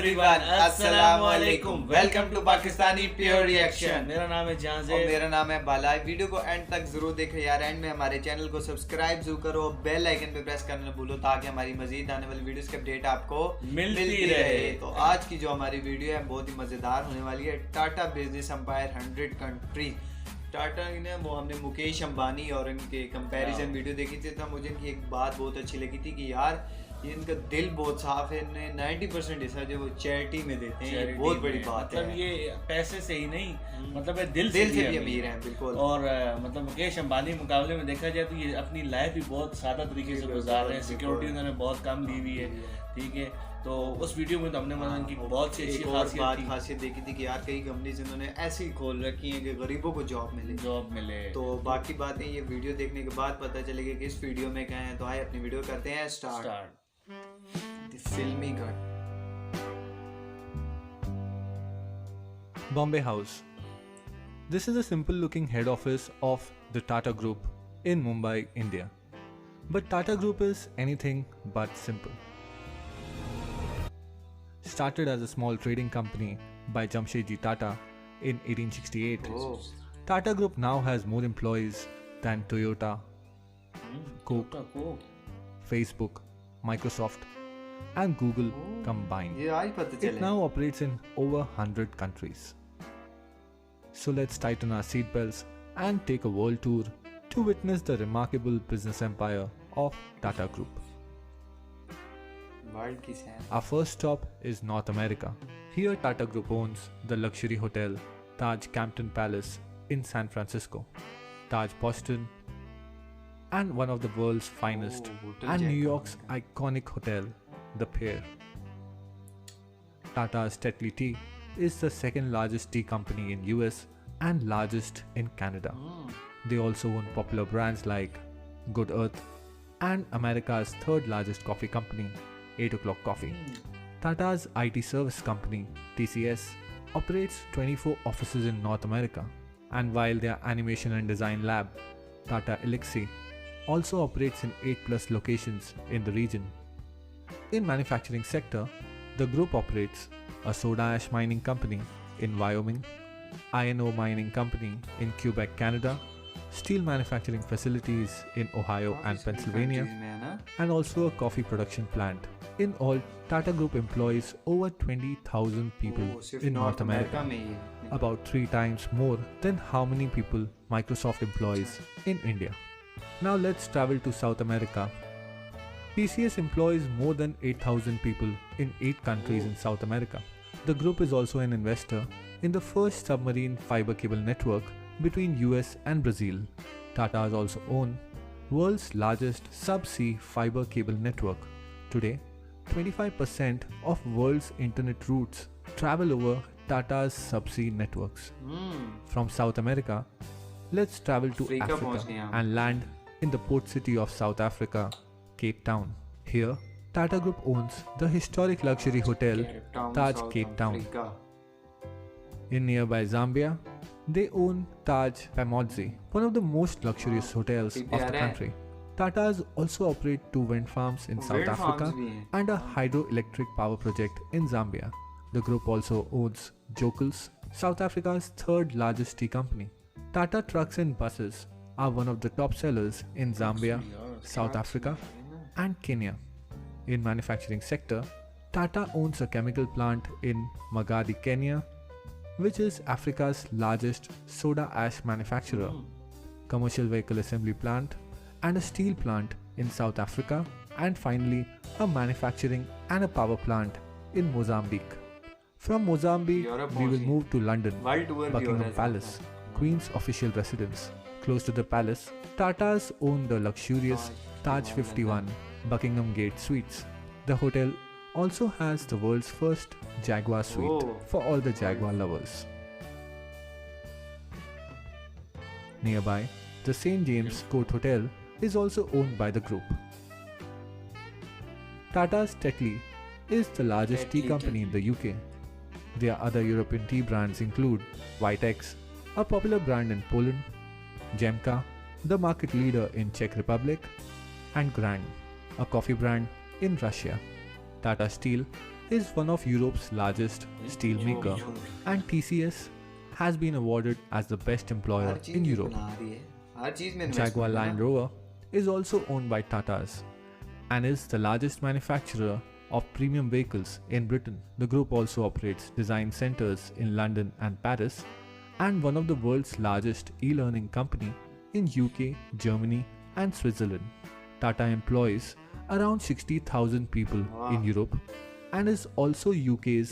Everyone, अस्सलाम वालेकुम। Welcome to Pakistani pure reaction. मेरा नाम है और जहांज़ेब। मेरा नाम है बाला। वीडियो को एंड तक जरूर देखें यार। एंड में हमारे चैनल को सब्सक्राइब जरूर करो, बेल आइकन पे प्रेस करना भूलो ताकि हमारी मजीद आने वाली वीडियोस की अपडेट आपको मिलती रहे। तो आज की जो हमारी वीडियो है बहुत ही मजेदार होने वाली है। Tata business empire 100 country. Tata ने वो हमने मुकेश अंबानी और इनके कंपैरिजन वीडियो देखी थी, तो मुझे इनकी एक बात बहुत अच्छी लगी थी कि यार ये इनका दिल बहुत साफ है। इन्हें 90% हिस्सा जो वो चैरिटी में देते हैं, ये बहुत बड़ी बात मतलब है। ये पैसे से ही नहीं, मतलब ये दिल से भी अमीर हैं बिल्कुल। और मतलब मुकेश अंबानी के मुकाबले में देखा जाए तो ये अपनी लाइफ भी बहुत सादा तरीके से गुजार रहे हैं। सिक्योरिटी उन्होंने बहुत कम ली हुई है, ठीक है। तो उस वीडियो में तो हमने मतलब इनकी बहुत सी अच्छी खासियत देखी थी कि यार कई कंपनीज इन्होंने ऐसी खोल रखी हैं कि गरीबों को जॉब मिले। तो बाकी बातें ये वीडियो देखने के बाद पता चलेगी कि इस वीडियो में क्या है। तो आइए अपनी वीडियो करते हैं start. The filmy gut. Bombay House. This is a simple looking head office of the Tata Group in Mumbai, India. But Tata Group is anything but simple. Started as a small trading company by Jamshedji Tata in 1868, Tata Group now has more employees than Toyota, Coke, Facebook, Microsoft, and Google combined. ये आज पता It चले। now operates in over 100 countries. So let's tighten our seatbelts and take a world tour to witness the remarkable business empire of Tata Group. World की सैर। Our first stop is North America. Here Tata Group owns the luxury hotel Taj Campton Palace in San Francisco, Taj Boston, and one of the world's finest, hotel and New jack York's iconic hotel, The Pier. Tata's Tetley Tea is the second largest tea company in US and largest in Canada. They also own popular brands like Good Earth and America's third largest coffee company, 8 O'Clock Coffee. Tata's IT service company, TCS, operates 24 offices in North America, and while their animation and design lab, Tata Elixir, also operates in 8+ locations in the region. In manufacturing sector, the group operates a soda ash mining company in Wyoming, iron ore mining company in Quebec, Canada, steel manufacturing facilities in Ohio and Pennsylvania, and also a coffee production plant. In all, Tata Group employs over 20,000 people in North America, about 3 times more than how many people Microsoft employs in India. Now let's travel to South America. TCS employs more than 8,000 people in 8 countries in South America. The group is also an investor in the first submarine fiber cable network between US and Brazil. Tata also owns world's largest subsea fiber cable network. Today, 25% of world's internet routes travel over Tata's subsea networks. From South America, let's travel to Africa and land in the port city of South Africa, Cape Town. Here, Tata Group owns the historic luxury hotel Taj Cape Town. In nearby Zambia, they own Taj Pamodzi, one of the most luxurious hotels of the country. Tatas also operate 2 wind farms in South Africa and a hydroelectric power project in Zambia. The group also owns Jokels, South Africa's third largest tea company. Tata trucks and buses are one of the top sellers in Zambia, South Africa, and Kenya. In manufacturing sector, Tata owns a chemical plant in Magadi, Kenya, which is Africa's largest soda ash manufacturer, commercial vehicle assembly plant, and a steel plant in South Africa, and finally a manufacturing and a power plant in Mozambique. From Mozambique, we will move to London, Buckingham Palace, Queen's official residence. Close to the palace, Tatas own the luxurious Taj 51 Buckingham Gate Suites. The hotel also has the world's first Jaguar suite for all the Jaguar lovers. Nearby, the St. James Court Hotel is also owned by the group. Tata's Tetley is the largest tea company in the UK. Their other European tea brands include Vitex, a popular brand in Poland, Jemka, the market leader in Czech Republic, and Grand, a coffee brand in Russia. Tata Steel is one of Europe's largest steel maker, and TCS has been awarded as the best employer हर चीज in ये Europe. बना रही है, हर चीज में Jaguar investment है Land ना। Rover is also owned by Tatas and is the largest manufacturer of premium vehicles in Britain. The group also operates design centers in London and Paris and one of the world's largest e-learning company in UK, Germany and Switzerland. Tata employs around 60,000 people in Europe and is also UK's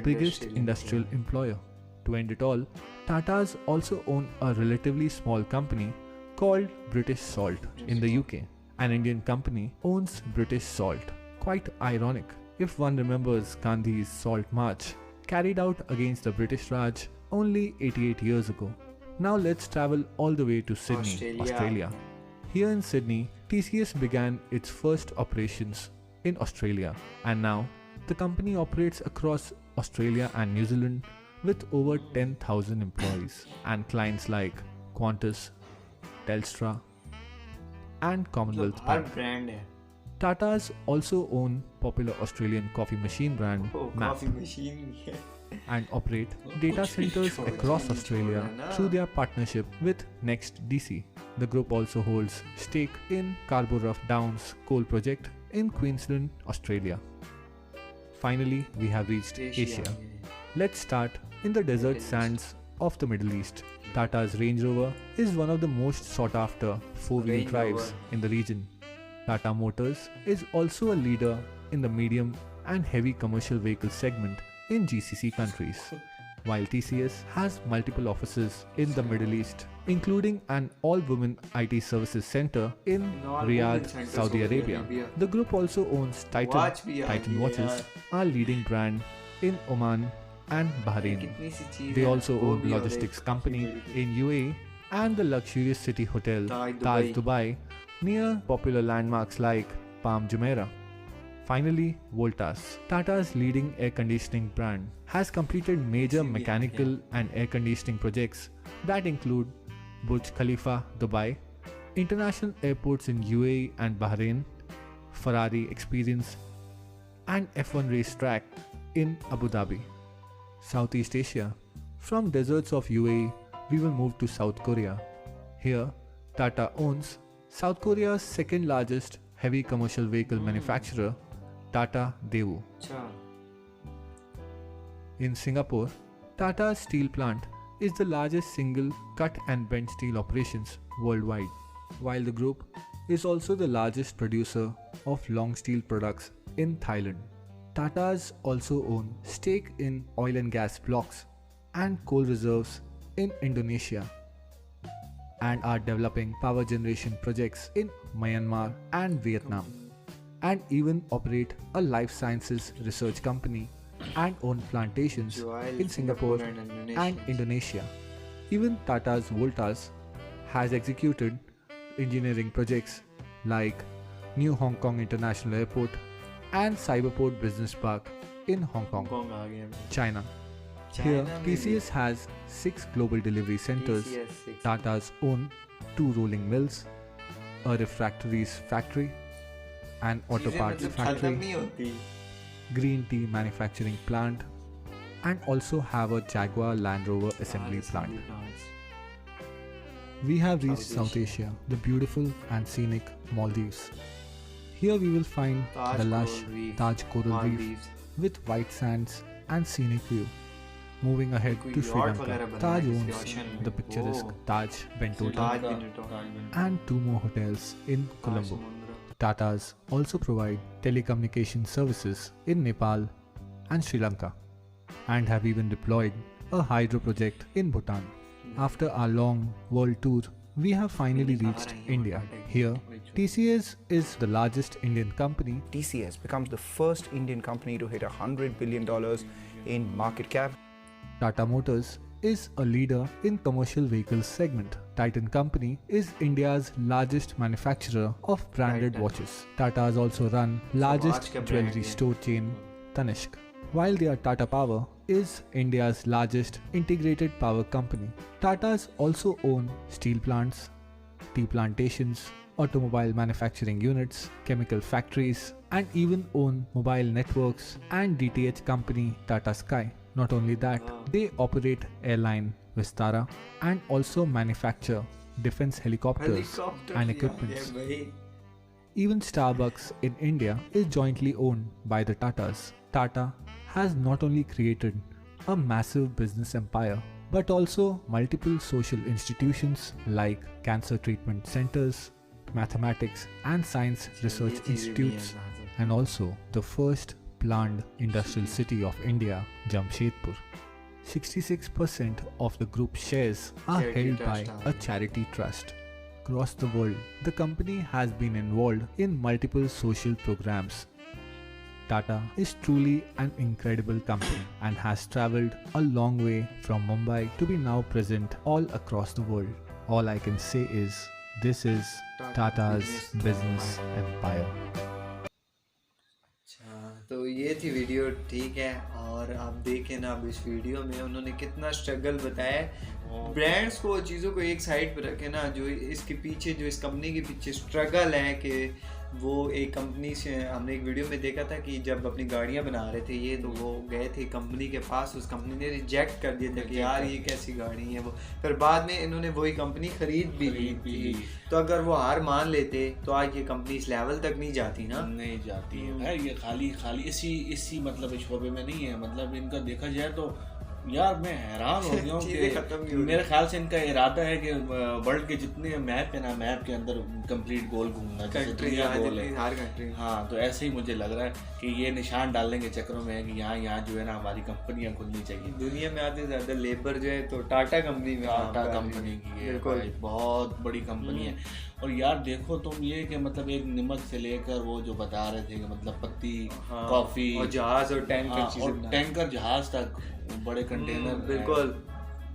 biggest industrial employer. To end it all, Tatas also own a relatively small company called British Salt in the UK. An Indian company owns British Salt. Quite ironic if one remembers Gandhi's Salt March carried out against the British Raj only 88 years ago. Now let's travel all the way to Sydney, Australia. Here in Sydney, TCS began its first operations in Australia, and now the company operates across Australia and New Zealand with over 10,000 employees and clients like Qantas, Telstra and Commonwealth her Bank. Brand है। Tatas also own popular Australian coffee machine brand MAP coffee machine भी है। and operate data centers across Australia through their partnership with NextDC. The group also holds stake in Scarborough Downs coal project in Queensland, Australia. Finally, we have reached Asia. Let's start in the desert sands of the Middle East. Tata's Range Rover is one of the most sought after four-wheel Range drives Rover. in the region. Tata Motors is also a leader in the medium and heavy commercial vehicle segment in GCC countries, while TCS has multiple offices in the Middle East, including an all-women IT services center in Riyadh, Saudi Arabia. The group also owns Titan. Watch भी आ Titan गई watches are leading brand in Oman and Bahrain. कितनी सी चीज They है, also वो own भी और logistics एक company possibility। in UAE and the luxurious city hotel Taj Taj Dubai. Dubai near popular landmarks like Palm Jumeirah. Finally, Voltas, Tata's leading air conditioning brand, has completed major mechanical and air conditioning projects that include Burj Khalifa, Dubai, international airports in UAE and Bahrain, Ferrari Experience, and F1 racetrack in Abu Dhabi. Southeast Asia. From deserts of UAE, we will move to South Korea. Here, Tata owns South Korea's second largest heavy commercial vehicle manufacturer, Tata Daewoo. अच्छा, In Singapore, Tata's steel plant is the largest single cut and bent steel operations worldwide, while the group is also the largest producer of long steel products in Thailand. Tatas also own stake in oil and gas blocks and coal reserves in Indonesia and are developing power generation projects in Myanmar and Vietnam, and even operate a life sciences research company and own plantations in Singapore and Indonesia. Even Tata's Voltas has executed engineering projects like New Hong Kong International Airport and Cyberport Business Park in Hong Kong, कौन आ गया? China. Here, China में भी TCS has 6 global delivery centers. TCS 6. Tata's own 2 rolling mills, a refractories factory, an auto चीजें parts मतलब खत्म factory, नहीं होती। green tea manufacturing plant, and also have a Jaguar Land Rover assembly plant. We have reached South Asia, the beautiful and scenic Maldives. Here we will find Taj the lush Coral Reef, Taj Coral Reef Maldives। with white sands and scenic view. Moving ahead कोई to Sri yacht Lanka, वगैरह बना Taj है owns किसी ocean में। the picturesque oh, Taj Bentota Taj Bentota। and 2 more hotels in Colombo. समुद्र। Tatas also provide telecommunication services in Nepal and Sri Lanka and have even deployed a hydro project in Bhutan. After our long world tour, we have finally reached India. Here, TCS is the largest Indian company. TCS becomes the first Indian company to hit $100 billion in market cap. Tata Motors is a leader in commercial vehicles segment. Titan Company is India's largest manufacturer of branded Titan. watches. Tata's also run largest watch का jewelry brand है। store chain Tanishq. While their Tata Power is India's largest integrated power company. Tatas also own steel plants, tea plantations, automobile manufacturing units, chemical factories, and even own mobile networks and DTH company Tata Sky. Not only that, they operate airline Vistara and also manufacture defense helicopters and equipments. Even Starbucks in India is jointly owned by the Tatas. Tata has not only created a massive business empire, but also multiple social institutions like cancer treatment centers, mathematics and science research institutes, and also the first planned industrial city of India, Jamshedpur. 66% of the group shares are held by a charity trust. Across the world, the company has been involved in multiple social programs. Tata is truly an incredible company and has traveled a long way from Mumbai to be now present all across the world. All I can say is, this is Tata's business empire. तो ये थी video, ठीक है। और आप देखें ना, अब इस वीडियो में उन्होंने कितना स्ट्रगल बताया है। ब्रांड्स को, चीज़ों को एक साइड पर रखे ना, जो इसके पीछे, जो इस कंपनी के पीछे स्ट्रगल है कि वो एक कंपनी से, हमने एक वीडियो में देखा था कि जब अपनी गाड़ियाँ बना रहे थे ये, तो वो गए थे कंपनी के पास, उस कंपनी ने रिजेक्ट कर दिया था कि यार ये कैसी गाड़ी है वो। फिर बाद में इन्होंने वही कंपनी खरीद भी ली। तो अगर वो हार मान लेते तो आज ये कंपनी इस लेवल तक नहीं जाती ना, नहीं जाती है। ये खाली इसी मतलब शोबे में नहीं है। मतलब इनका देखा जाए तो यार मैं हैरान हो गया हूँ कि मेरे ख्याल से इनका इरादा है कि वर्ल्ड के जितने मैप है ना, मैप के अंदर कंप्लीट गोल घूमना, गोल है। हाँ, तो ऐसे ही मुझे लग रहा है कि ये निशान डालने के चक्करों में है कि यहाँ जो है ना हमारी कंपनियाँ खुलनी चाहिए। दुनिया में आधे से ज़्यादा लेबर जो है तो टाटा कंपनी में, टाटा कंपनी की है, बहुत बड़ी कंपनी है। और यार देखो तुम ये कि मतलब एक नमक से लेकर वो जो बता रहे थे कि मतलब पत्ती, कॉफी और जहाज और टैंकर जहाज तक, बड़े कंटेनर। बिल्कुल,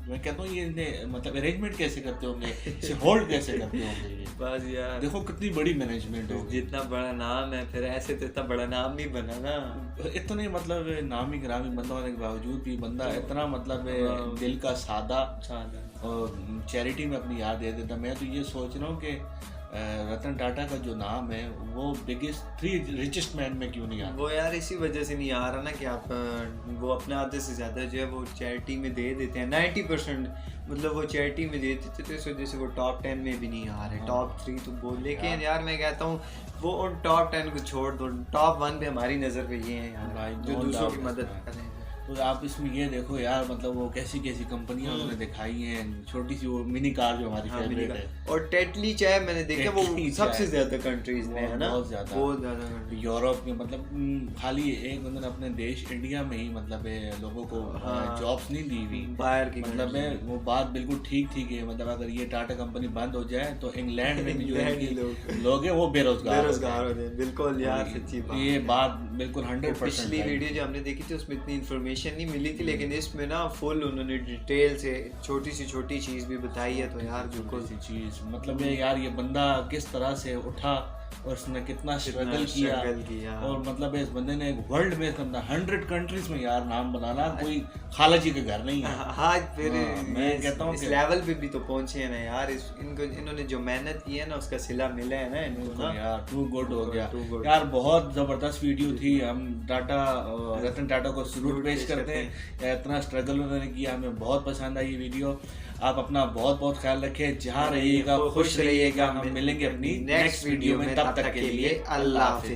मैं कहता हूँ ये मतलब अरेंजमेंट कैसे करते होंगे, इसे होल्ड कैसे करते होंगे ये। बस यार देखो कितनी बड़ी मैनेजमेंट हो। जितना बड़ा नाम है, फिर ऐसे तो इतना बड़ा नाम नहीं बना ना। इतने मतलब नामी गिरामी बंदा होने के बावजूद भी बंदा इतना मतलब दिल का सादा और चैरिटी में अपनी याद दे देता। मैं तो ये सोच रहा हूँ कि रतन टाटा का जो नाम है वो बिगेस्ट 3 रिचेस्ट मैन में क्यों नहीं आता। वो यार इसी वजह से नहीं आ रहा ना कि आप वो अपने आधे से ज़्यादा जो है वो चैरिटी में दे देते हैं। 90% मतलब वो चैरिटी में दे देते, तो इस वजह से वो टॉप 10 में भी नहीं आ रहे। टॉप 3 तो बोल, लेकिन यार मैं कहता हूँ वो उन टॉप 10 को छोड़ दो, टॉप 1 पे हमारी नज़र पे ये हैं यार, जो दूसरों की मदद कर रहे हैं। तो आप इसमें ये देखो यार, मतलब वो कैसी कंपनियां उन्होंने दिखाई हैं। छोटी सी वो मिनी कार जो हमारी फेवरेट है, और टेटली चाय मैंने देखा वो सबसे ज्यादा कंट्रीज में है ना, बहुत ज्यादा यूरोप में। मतलब खाली एक उन्होंने अपने देश इंडिया में ही मतलब लोगों को जॉब्स नहीं दी हुई बाहर की। मतलब वो बात बिल्कुल ठीक है। मतलब अगर ये टाटा कंपनी बंद हो जाए तो इंग्लैंड में भी जो लोग हैं वो बेरोजगार हो जाए। बिल्कुल यार, सच्ची बात, ये बात बिल्कुल 100%। पिछली वीडियो जो हमने देखी थी उसमें इतनी इन्फॉर्मेशन नहीं मिली थी, लेकिन इसमें ना फुल उन्होंने डिटेल से छोटी सी छोटी चीज़ भी बताई है। तो यार बिल्कुल सी चीज़ मतलब यार ये बंदा किस तरह से उठा और उसने कितना स्ट्रगल किया। और मतलब इस बंदे ने वर्ल्ड में 100 कंट्रीज में यार नाम बनाना कोई खाला जी के घर नहीं है। हाँ, फिर मैं कहता हूँ इस लेवल पे भी तो पहुंचे हैं ना यार। इन्होंने जो मेहनत की है ना उसका सिला मिला है ना इनको यार। टू गुड हो गया यार, बहुत ज़बरदस्त वीडियो थी। हम रतन टाटा को सैल्यूट पेश करते हैं। इतना स्ट्रगल उन्होंने किया, हमें बहुत पसंद आई ये वीडियो। आप अपना बहुत बहुत ख्याल रखें, जहाँ रहिएगा खुश रहिएगा। हम मिलेंगे अपनी नेक्स्ट वीडियो में, तब तक के लिए अल्लाह हाफिज़।